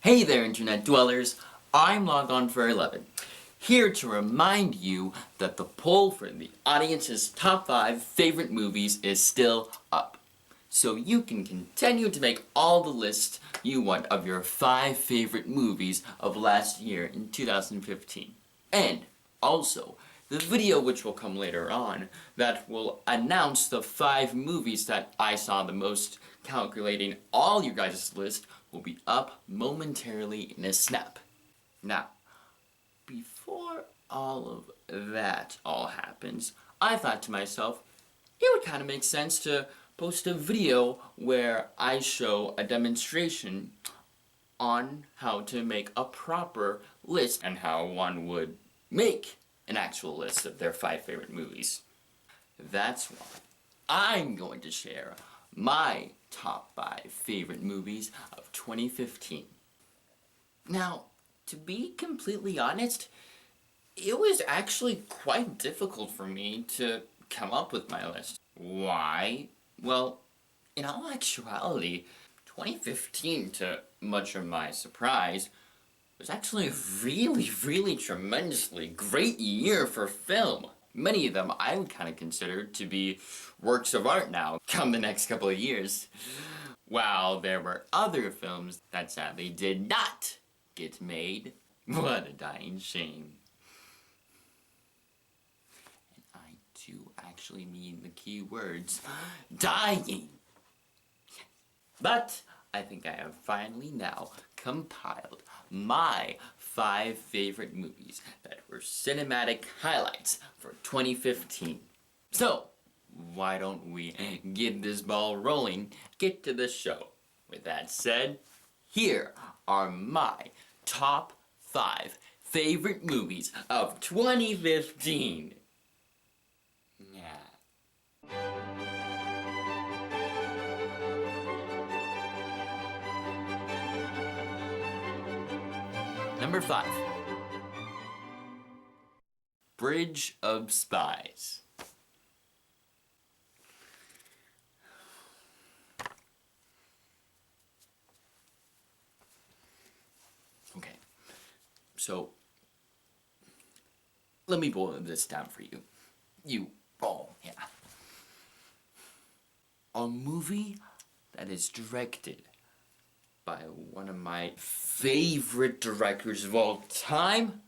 Hey there, internet dwellers. I'm logon411, here to remind you that the poll for the audience's top 5 favorite movies is still up. So you can continue to make all the lists you want of your 5 favorite movies of last year in 2015. And also, the video which will come later on that will announce the 5 movies that I saw the most, calculating all your guys' list, will be up momentarily in a snap. Now, before all of that all happens, I thought to myself, it would kind of make sense to post a video where I show a demonstration on how to make a proper list and how one would make an actual list of their 5 favorite movies. That's why I'm going to share my top 5 favorite movies of 2015. Now, to be completely honest, it was actually quite difficult for me to come up with my list. Why? Well, in all actuality, 2015, to much of my surprise, was actually a really tremendously great year for film. Many of them I would kind of consider to be works of art now, come the next couple of years. While there were other films that sadly did not get made. What a dying shame. And I do actually mean the key words, dying. But I think I have finally now compiled my 5 favorite movies that were cinematic highlights for 2015. So, why don't we get this ball rolling, get to the show. With that said, here are my top 5 favorite movies of 2015. Yeah. Number 5. Bridge of Spies. Okay, so let me boil this down for you. Yeah. A movie that is directed by one of my favorite directors of all time,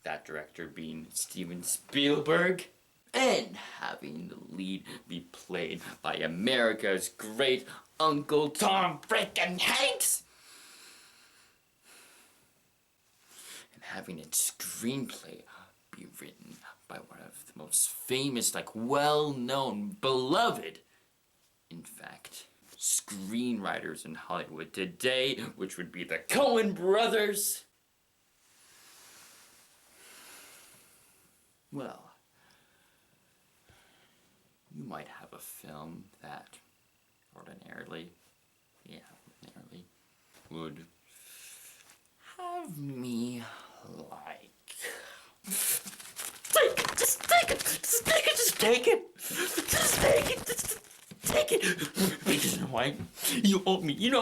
that director being Steven Spielberg, and having the lead be played by America's great Uncle Tom frickin' Hanks, and having its screenplay be written by one of the most famous, well-known, beloved, in fact, screenwriters in Hollywood today, which would be the Coen brothers. Well, you might have a film that ordinarily would have me like. Just take it. Because you know why? You owe me. You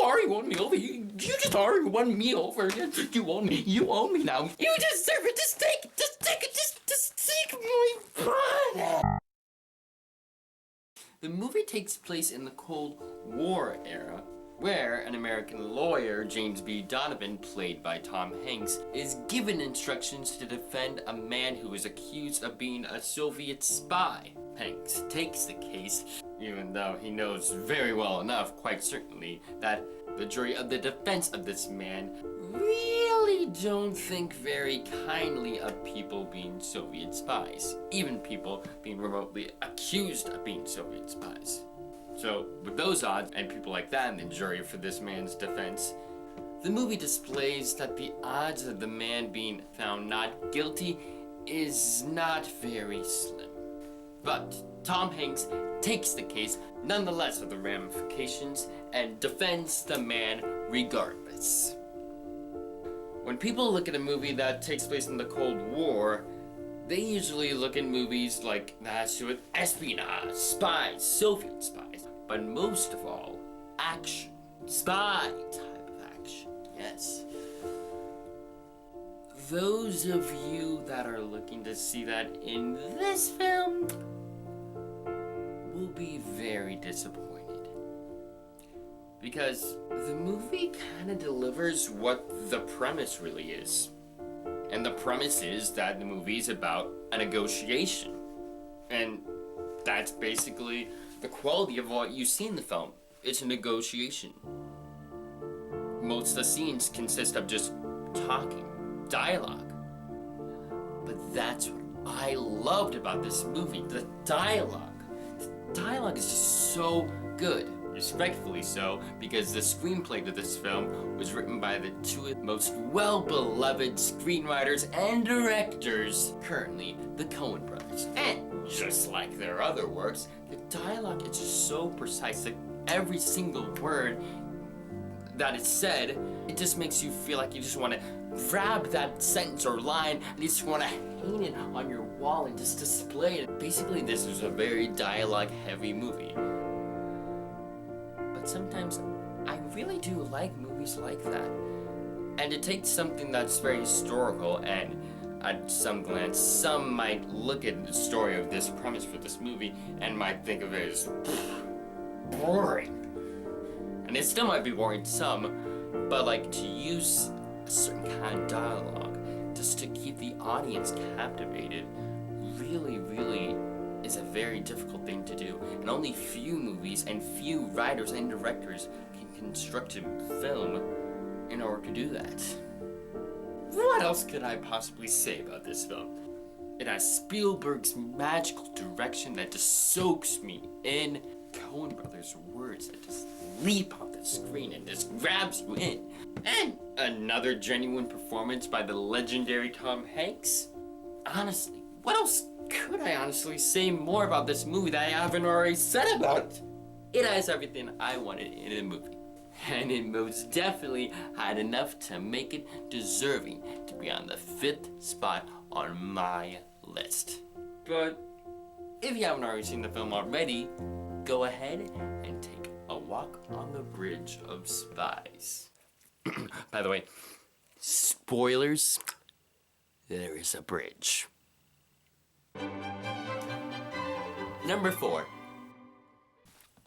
already won me over. You just already won me over. You owe me. You owe me now. You deserve it. Just take it. Just take my blood. The movie takes place in the Cold War era, where an American lawyer, James B. Donovan, played by Tom Hanks, is given instructions to defend a man who is accused of being a Soviet spy. Hanks takes the case, even though he knows very well enough, quite certainly, that the jury of the defense of this man really don't think very kindly of people being Soviet spies, even people being remotely accused of being Soviet spies. So, with those odds, and people like that in the jury for this man's defense, the movie displays that the odds of the man being found not guilty is not very slim. But Tom Hanks takes the case nonetheless of the ramifications and defends the man regardless. When people look at a movie that takes place in the Cold War, they usually look at movies like that has to do with espionage, spies, Soviet spies, but most of all, action, spy type of action. yes. Those of you that are looking to see that in this film will be very disappointed. Because the movie kind of delivers what the premise really is. And the premise is that the movie is about a negotiation. And that's basically the quality of what you see in the film. It's a negotiation. Most of the scenes consist of just talking, dialogue. But that's what I loved about this movie, the dialogue. The dialogue is just so good. Respectfully so, because the screenplay to this film was written by the two most well-beloved screenwriters and directors currently, the Coen brothers. And just like their other works, the dialogue is just so precise that every single word that is said, it just makes you feel like you just want to grab that sentence or line and you just want to hang it on your wall and just display it. Basically, this is a very dialogue-heavy movie. But sometimes I really do like movies like that. And it takes something that's very historical, and at some glance, some might look at the story of this premise for this movie and might think of it as boring. And it still might be boring to some, but like to use a certain kind of dialogue just to keep the audience captivated really is a very difficult thing to do. And only few movies and few writers and directors can construct a film in order to do that. What else could I possibly say about this film? It has Spielberg's magical direction that just soaks me in. Coen brothers' words that just leap off the screen and just grabs you in. And another genuine performance by the legendary Tom Hanks. Honestly, what else could I honestly say more about this movie that I haven't already said about it? It has everything I wanted in a movie. And it most definitely had enough to make it deserving to be on the 5th spot on my list. But if you haven't already seen the film already, go ahead and take a walk on the Bridge of Spies. By the way, spoilers, there is a bridge. Number 4,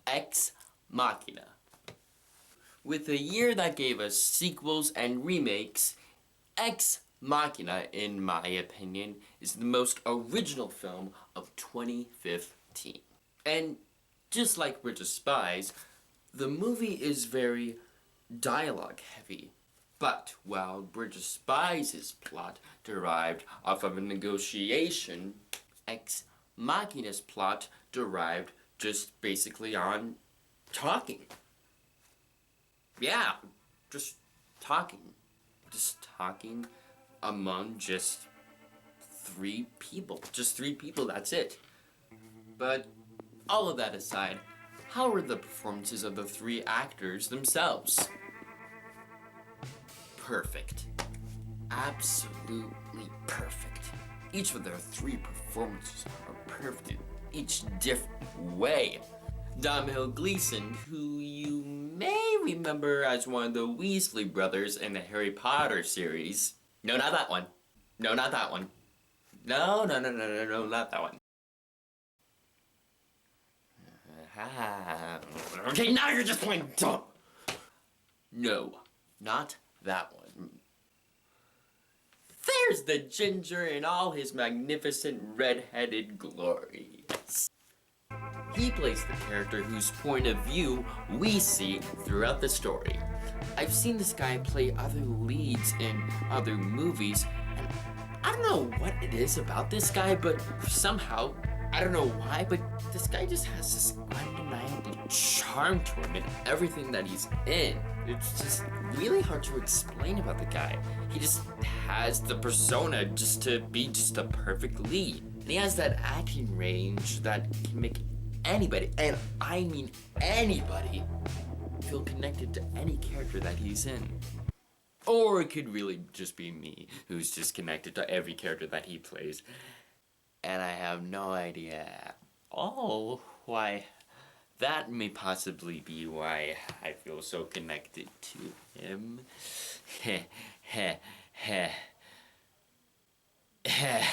Ex Machina. With a year that gave us sequels and remakes, Ex Machina, in my opinion, is the most original film of 2015. And just like Bridge of Spies, the movie is very dialogue heavy. But while Bridge of Spies' plot derived off of a negotiation, Ex Machina's plot derived just basically on talking. Yeah, just talking. Just talking among just 3 people. Just 3 people, that's it. But all of that aside, how were the performances of the 3 actors themselves? Perfect. Absolutely perfect. Each of their 3 performances are perfect in each different way. Domhnall Gleeson, who you may remember as one of the Weasley brothers in the Harry Potter series. No, not that one. No, not that one. No, not that one. Okay, now you're just plain dumb. No, not that one. There's the ginger in all his magnificent red-headed glory. He plays the character whose point of view we see throughout the story. I've seen this guy play other leads in other movies, and I don't know what it is about this guy, but somehow, I don't know why, but this guy just has this undeniable charm to him in everything that he's in. It's just really hard to explain about the guy. He just has the persona just to be just a perfect lead. And he has that acting range that can make anybody, and I mean anybody, feel connected to any character that he's in. Or it could really just be me, who's just connected to every character that he plays. And I have no idea at all why that may possibly be why I feel so connected to him. Heh, heh, heh, heh.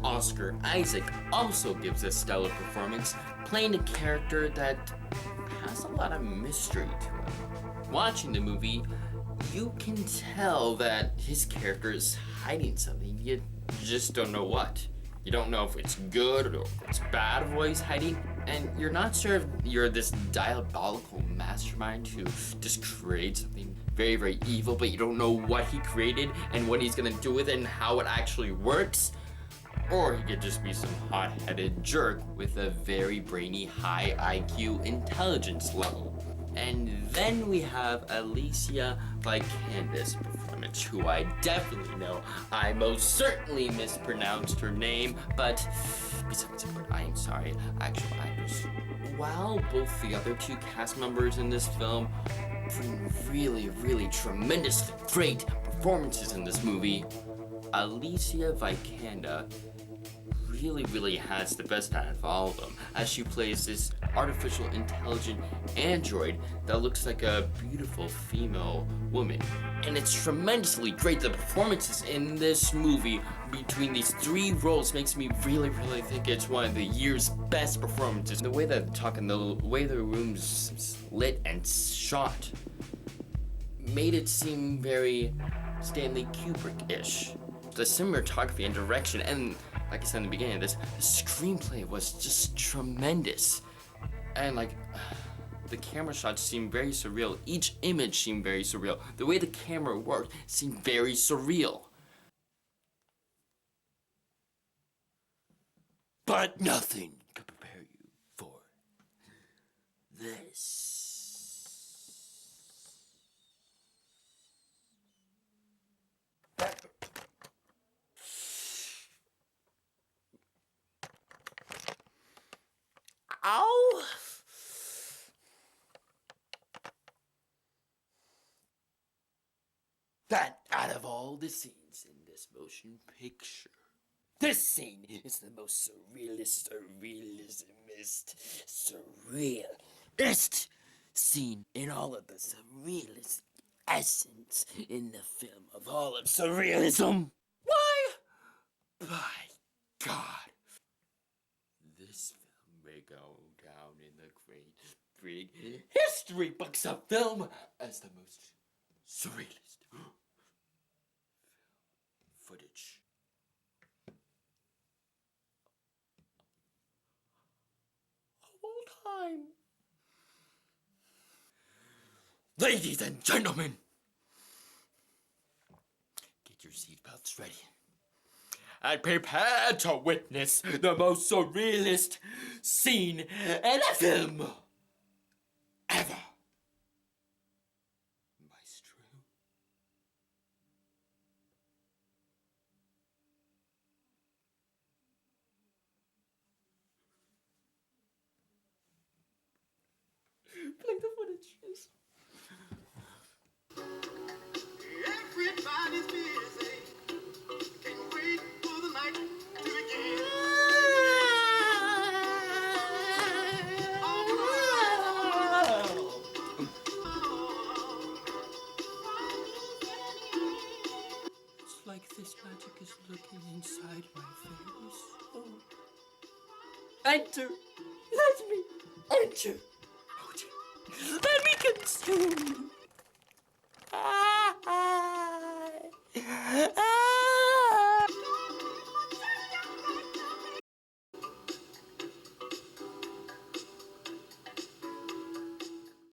Oscar Isaac also gives a stellar performance, playing a character that has a lot of mystery to him. Watching the movie, you can tell that his character is hiding something. You just don't know what. You don't know if it's good or if it's bad of what he's hiding, and you're not sure if you're this diabolical mastermind who just creates something very, very evil, but you don't know what he created and what he's gonna do with it and how it actually works. Or he could just be some hot-headed jerk with a very brainy, high IQ intelligence level. And then we have Alicia Vikanda's performance, who I definitely know I most certainly mispronounced her name, but besides that, I am sorry, actual actors. While both the other two cast members in this film bring really, really tremendous, great performances in this movie, Alicia Vikanda really has the best out of all of them, as she plays this artificial intelligent android that looks like a beautiful female woman. And it's tremendously great. The performances in this movie between these three roles makes me really think it's one of the year's best performances. The way that they talk and the way the room's lit and shot made it seem very Stanley Kubrick-ish. The cinematography and direction, and like I said in the beginning, the screenplay was just tremendous. And the camera shots seemed very surreal. Each image seemed very surreal. The way the camera worked seemed very surreal. But nothing could prepare you for this. Ow! That out of all the scenes in this motion picture, this scene is the most surrealist scene in all of the surrealist essence in the film of all of surrealism. Why? By God. This film may go down in the great big history books of film as the most surrealist footage of all time. Ladies and gentlemen, get your seatbelts ready and prepare to witness the most surrealist scene in a film ever. Maestro. Play the footage, yes. Everybody's busy. Can't wait for the night to begin. It's like this magic is looking inside my face. Oh. Enter! Let me enter! Oh, let me consume you!